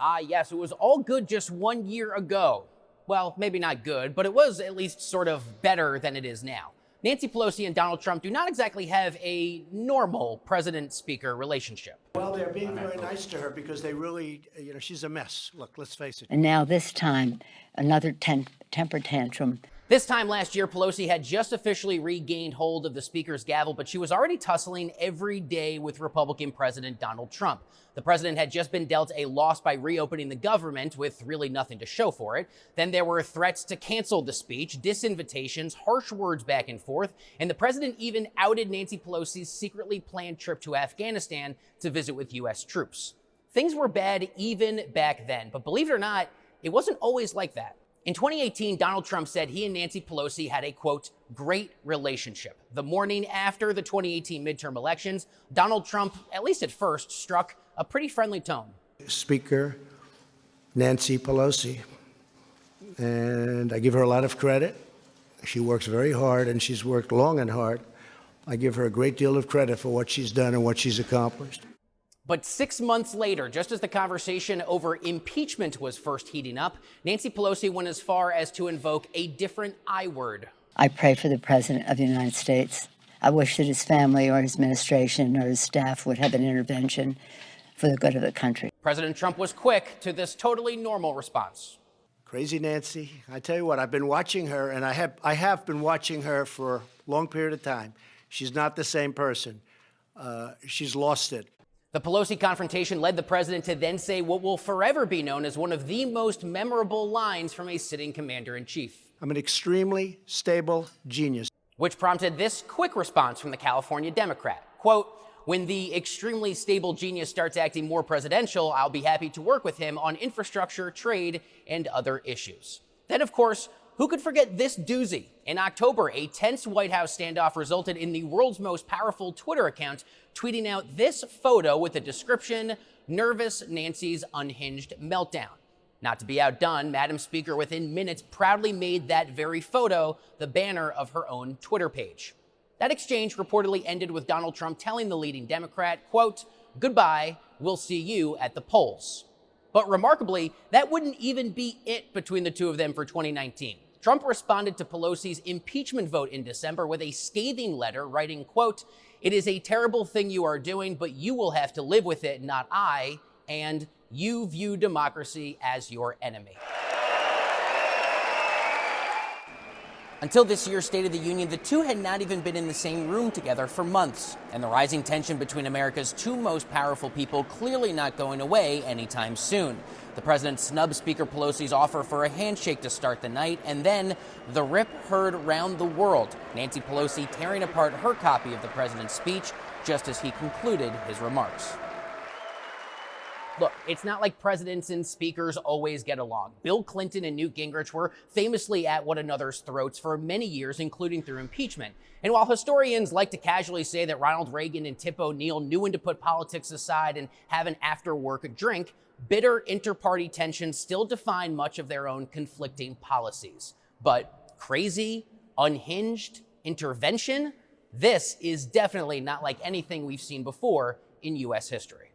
Ah, yes, it was all good just 1 year ago. Well, maybe not good, but it was at least sort of better than it is now. Nancy Pelosi and Donald Trump do not exactly have a normal president-speaker relationship. Well, they're being very nice to her because they really, she's a mess. Look, let's face it. And now this time, another temper tantrum. This time last year, Pelosi had just officially regained hold of the speaker's gavel, but she was already tussling every day with Republican President Donald Trump. The president had just been dealt a loss by reopening the government with really nothing to show for it. Then there were threats to cancel the speech, disinvitations, harsh words back and forth, and the president even outed Nancy Pelosi's secretly planned trip to Afghanistan to visit with U.S. troops. Things were bad even back then, but believe it or not, it wasn't always like that. In 2018, Donald Trump said he and Nancy Pelosi had a, quote, great relationship. The morning after the 2018 midterm elections, Donald Trump, at least at first, struck a pretty friendly tone. Speaker Nancy Pelosi, and I give her a lot of credit. She works very hard, and she's worked long and hard. I give her a great deal of credit for what she's done and what she's accomplished. But 6 months later, just as the conversation over impeachment was first heating up, Nancy Pelosi went as far as to invoke a different I word. I pray for the President of the United States. I wish that his family or his administration or his staff would have an intervention for the good of the country. President Trump was quick to this totally normal response. Crazy Nancy. I tell you what, I've been watching her, and I have been watching her for a long period of time. She's not the same person. She's lost it. The Pelosi confrontation led the president to then say what will forever be known as one of the most memorable lines from a sitting commander-in-chief. I'm an extremely stable genius. Which prompted this quick response from the California Democrat. Quote, when the extremely stable genius starts acting more presidential, I'll be happy to work with him on infrastructure, trade, and other issues. Then, of course, who could forget this doozy? In October, a tense White House standoff resulted in the world's most powerful Twitter account tweeting out this photo with the description, "Nervous Nancy's Unhinged Meltdown." Not to be outdone, Madam Speaker within minutes proudly made that very photo the banner of her own Twitter page. That exchange reportedly ended with Donald Trump telling the leading Democrat, quote, "Goodbye, we'll see you at the polls." But remarkably, that wouldn't even be it between the two of them for 2019. Trump responded to Pelosi's impeachment vote in December with a scathing letter writing, quote, "It is a terrible thing you are doing, but you will have to live with it, not I, and you view democracy as your enemy." Until this year's State of the Union, the two had not even been in the same room together for months, and the rising tension between America's two most powerful people clearly not going away anytime soon. The president snubbed Speaker Pelosi's offer for a handshake to start the night, and then the rip heard round the world, Nancy Pelosi tearing apart her copy of the president's speech just as he concluded his remarks. Look, it's not like presidents and speakers always get along. Bill Clinton and Newt Gingrich were famously at one another's throats for many years, including through impeachment. And while historians like to casually say that Ronald Reagan and Tip O'Neill knew when to put politics aside and have an after-work drink, bitter inter-party tensions still define much of their own conflicting policies. But crazy, unhinged intervention? This is definitely not like anything we've seen before in U.S. history.